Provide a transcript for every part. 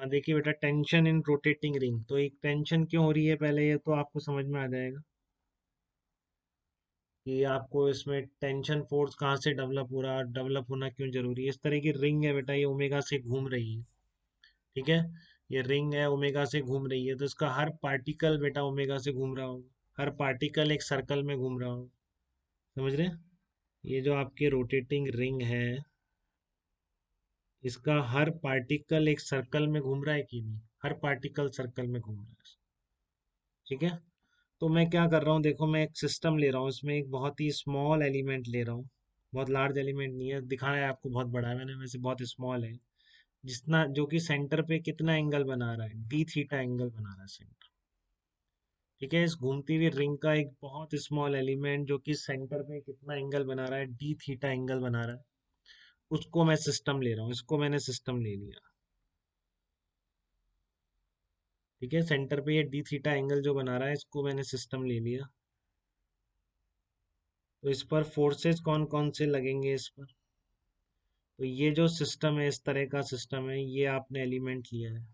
देखिए बेटा, tension in rotating ring, तो एक टेंशन क्यों हो रही है पहले ये तो आपको समझ में आ जाएगा कि आपको इसमें टेंशन फोर्स कहाँ से डेवलप हो रहा है, डेवलप होना क्यों जरूरी है। इस तरह की रिंग है बेटा, ये ओमेगा से घूम रही है। ठीक है, ये रिंग है ओमेगा से घूम रही है, तो इसका हर पार्टिकल बेटा ओमेगा से घूम रहा होगा, हर पार्टिकल एक सर्कल में घूम रहा होगा। समझ रहे हैं? ये जो आपकी रोटेटिंग रिंग है, इसका हर पार्टिकल एक सर्कल में घूम रहा है कि नहीं? हर पार्टिकल सर्कल में घूम रहा है। ठीक है, तो मैं क्या कर रहा हूँ, देखो मैं एक सिस्टम ले रहा हूँ, इसमें एक बहुत ही स्मॉल एलिमेंट ले रहा हूँ। बहुत लार्ज एलिमेंट नहीं है, दिखाना है आपको बहुत बड़ा है मैंने, वैसे बहुत स्मॉल है। जितना जो कि सेंटर पे कितना एंगल बना रहा है, डी थीटा एंगल बना रहा है सेंटर। ठीक है, इस घूमती हुई रिंग का एक बहुत स्मॉल एलिमेंट जो कि सेंटर पे कितना एंगल बना रहा है, डी थीटा एंगल बना रहा है, उसको मैं सिस्टम ले रहा हूँ, इसको मैंने सिस्टम ले लिया। ठीक है, सेंटर पे ये डी थीटा एंगल जो बना रहा है, इसको मैंने सिस्टम ले लिया। तो इस पर फोर्सेस कौन कौन से लगेंगे इस पर? तो ये जो सिस्टम है, इस तरह का सिस्टम है, ये आपने एलिमेंट लिया है।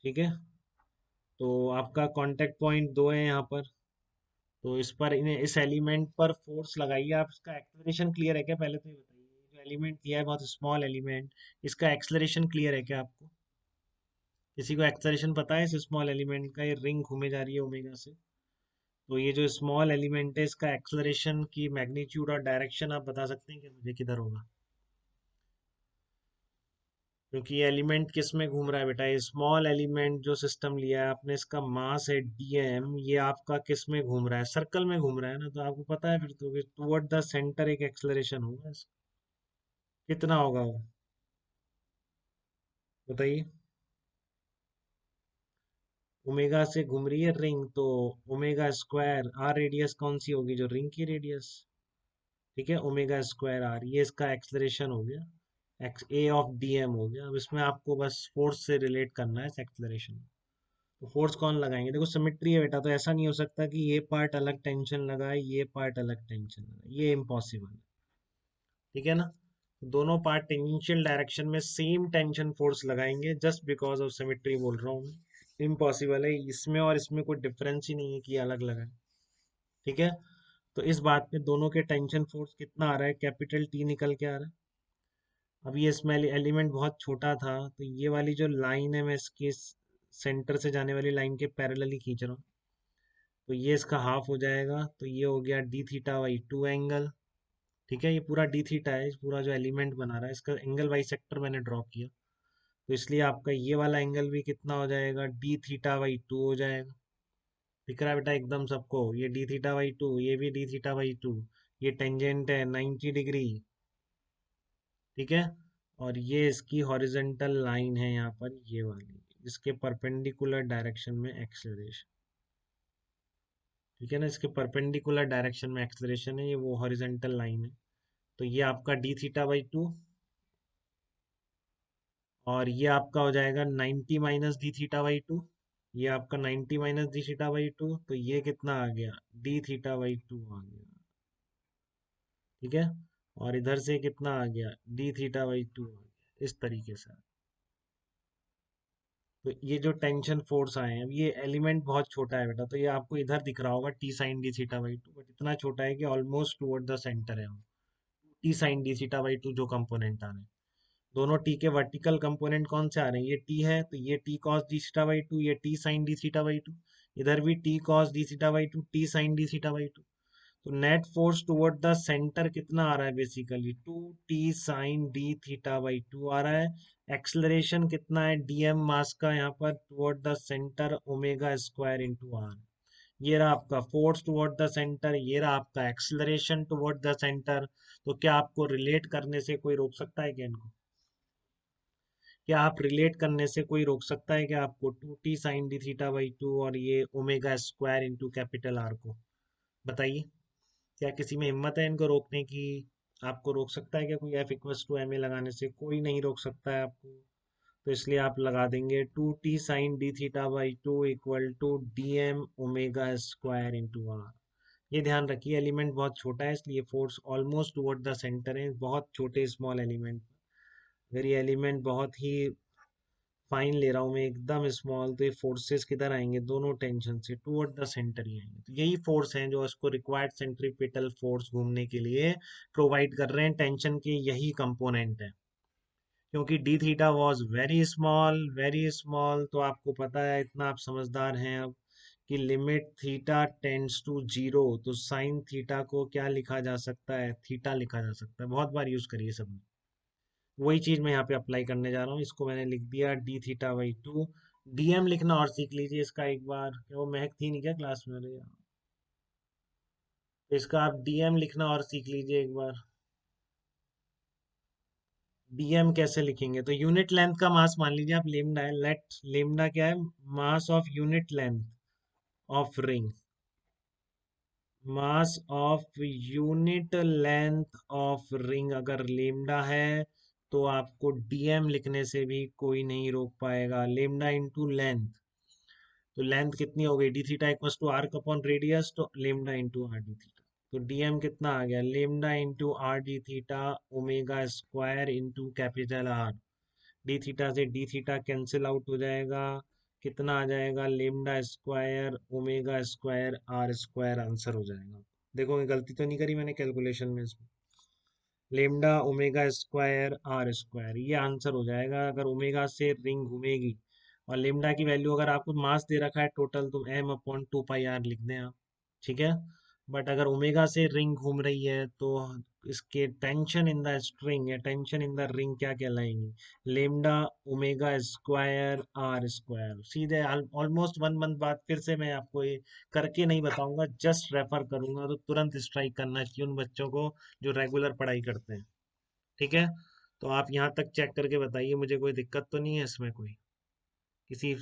ठीक है, तो आपका कांटेक्ट पॉइंट दो है यहाँ पर। तो इस पर इन्हें इस एलिमेंट पर फोर्स लगाइए आप। इसका एक्सेलरेशन क्लियर है क्या, पहले तो ये बताइए। ये जो एलिमेंट लिया है बहुत स्मॉल एलिमेंट, इसका एक्सेलरेशन क्लियर है क्या आपको? किसी को एक्सेलरेशन पता है इस स्मॉल एलिमेंट का? ये रिंग घूमे जा रही है ओमेगा से, तो ये जो स्मॉल एलिमेंट है, इसका एक्सेलरेशन की मैग्नीट्यूड और डायरेक्शन आप बता सकते हैं क्या मुझे, किधर होगा? क्योंकि ये एलिमेंट किस में घूम रहा है बेटा, ये स्मॉल एलिमेंट जो सिस्टम लिया है आपने, इसका मास है डीएम, ये आपका किस में घूम रहा है? सर्कल में घूम रहा है ना, तो आपको पता है फिर तो कि टुवर्ड द सेंटर एक एक्सेलरेशन होगा इसका। कितना होगा वो, बताइए। ओमेगा से घूम रही है रिंग, तो ओमेगा स्क्वायर आर रेडियस कौन सी होगी, जो रिंग की रेडियस। ठीक है, ओमेगा स्क्वायर आर, ये इसका एक्सेलरेशन हो गया, x a of d m हो गया। अब इसमें आपको बस फोर्स से रिलेट करना है इस एक्सेलरेशन। तो फोर्स कौन लगाएंगे, देखो सिमेट्री है बेटा, तो ऐसा नहीं हो सकता कि ये पार्ट अलग टेंशन लगाए, ये पार्ट अलग टेंशन लगाए, ये इम्पॉसिबल है। ठीक है ना? तो दोनों पार्ट टेंजेंशियल डायरेक्शन में सेम टेंशन फोर्स लगाएंगे, जस्ट बिकॉज ऑफ सिमेट्री बोल रहा हूँ मैं। इम्पॉसिबल है, इसमें और इसमें कोई डिफरेंस ही नहीं है कि अलग लगाए। ठीक है, तो इस बात पे दोनों के टेंशन फोर्स कितना आ रहा है, कैपिटल टी निकल के आ रहा है। अब ये इसमें एलिमेंट बहुत छोटा था, तो ये वाली जो लाइन है, मैं इसके सेंटर से जाने वाली लाइन के पैरेलली खींच रहा हूँ। तो ये इसका हाफ हो जाएगा, तो ये हो गया D theta by to angle. ठीक है, ये पूरा डी थीटा है, पूरा जो एलिमेंट बना रहा है, इसका एंगल बाई सेक्टर मैंने ड्रॉ किया। तो इसलिए आपका ये वाला एंगल भी कितना हो जाएगा, डी थीटा बाई टू हो जाएगा। दिख रहा है बेटा एकदम सबको, ये डी थीटा बाई टू, ये भी डी थीटा बाई टू। ये टेंजेंट है 90 डिग्री। ठीक है, और ये इसकी हॉरिजेंटल लाइन है यहाँ पर, ये वाली, इसके परपेंडिकुलर डायरेक्शन में एक्सेलरेशन। ठीक है ना, इसके परपेंडिकुलर डायरेक्शन में एक्सेलरेशन है, ये वो हॉरिजेंटल लाइन है। तो ये आपका डी थीटा बाई टू, और ये आपका हो जाएगा 90 minus D theta by two. ये आपका 90 minus D theta by two, तो ये कितना आ गया, डी थीटा बाई टू आ गया। ठीक है, और इधर से कितना आ गया, डी थीटा बाई टू आ गया, इस तरीके से। तो ये जो टेंशन फोर्स आए हैं, अब ये एलिमेंट बहुत छोटा है बेटा, तो ये आपको इधर दिख रहा होगा t sine d theta by two, but इतना छोटा है कि ऑलमोस्ट टुवर्ड द सेंटर है। T sine d theta by two जो कंपोनेंट आ रहे हैं, दोनों टी के वर्टिकल कंपोनेंट कौन से आ रहे हैं, ये टी है, तो ये T cos d theta by two, ये T sine d theta by two. इधर भी T cos d theta by two, T sine d theta by two. तो net force toward the centre कितना आ रहा है, basically two T sine d theta by two आ रहा है। एक्सलरेशन कितना है, डीएम मास का यहाँ पर toward the centre, omega square into r. ये रहा आपका फोर्स टुवर्ड द सेंटर, ये रहा आपका एक्सलरेशन टुवर्ड द सेंटर। तो क्या आपको रिलेट करने से कोई रोक सकता है क्या इनको? क्या आप रिलेट करने से कोई रोक सकता है क्या आपको, two T sine d theta by two और ये omega square into capital R को? बताइए, क्या किसी में हिम्मत है इनको रोकने की? आपको रोक सकता है क्या कोई, f equals to m a लगाने से? कोई नहीं रोक सकता है आपको। तो इसलिए आप लगा देंगे two T sine d theta by two equal to d m omega square into r. ये ध्यान रखिए, एलिमेंट बहुत छोटा है, इसलिए force almost toward the centre है, बहुत छोटे स्मॉल एलिमेंट। अगर ये एलिमेंट बहुत ही फाइन ले रहा हूँ मैं, एकदम स्मॉल, तो ये फोर्सेस किधर आएंगे, दोनों टेंशन से टुवर्ड द सेंटर ही आएंगे। तो यही फोर्स हैं जो उसको रिक्वायर्ड सेंट्रीपिटल फोर्स घूमने के लिए प्रोवाइड कर रहे हैं, टेंशन के यही कंपोनेंट है। क्योंकि D theta was very small, तो आपको पता है, इतना आप समझदार हैं अब, कि limit theta tends to zero, तो साइन थीटा को क्या लिखा जा सकता है, थीटा लिखा जा सकता है। बहुत बार यूज करिए सब। वही चीज मैं यहाँ पे अप्लाई करने जा रहा हूँ, इसको मैंने लिख दिया D theta by to. DM लिखना और सीख लीजिए इसका एक बार, क्या वो महक थी नहीं क्या क्लास में, अरे यार। तो इसका आप डीएम लिखना और सीख लीजिए एक बार। डीएम कैसे लिखेंगे, तो यूनिट लेंथ का मास मान लीजिए आप, लेमडा है, लेट लेमडा क्या है, mass of unit length of ring, mass of unit length of ring अगर लेमडा है, तो आपको डीएम लिखने से भी कोई नहीं रोक पाएगा। लेमडा इंटू लेंथ, तो लेंथ कितनी हो गई, d theta equals to R upon radius, तो lambda into R d theta. तो डीएम कितना आ गया, lambda into R d theta omega square into capital R. D theta से डी थीटा कैंसिल आउट हो जाएगा, कितना आ जाएगा, lambda square omega square are square answer हो जाएगा। देखो ये गलती तो नहीं करी मैंने कैलकुलेशन में इसमें, lambda omega square are square, ये आंसर हो जाएगा अगर ओमेगा से रिंग घूमेगी। और लेमडा की वैल्यू अगर आपको मास दे रखा है टोटल, तो m upon two pi r लिख दें आप, ठीक है। बट अगर ओमेगा से रिंग घूम रही है, तो इसके टेंशन इन द स्ट्रिंग या टेंशन इन द रिंग क्या कहलाएंगी, lambda omega square are square. सीधे ऑलमोस्ट 1 मंथ बाद फिर से मैं आपको ये करके नहीं बताऊंगा, जस्ट रेफर करूंगा, तो तुरंत स्ट्राइक करना चाहिए उन बच्चों को जो रेगुलर पढ़ाई करते हैं, ठीक है। तो आप यहाँ तक चेक करके बताइए, मुझे कोई दिक्कत तो नहीं है इसमें, कोई किसी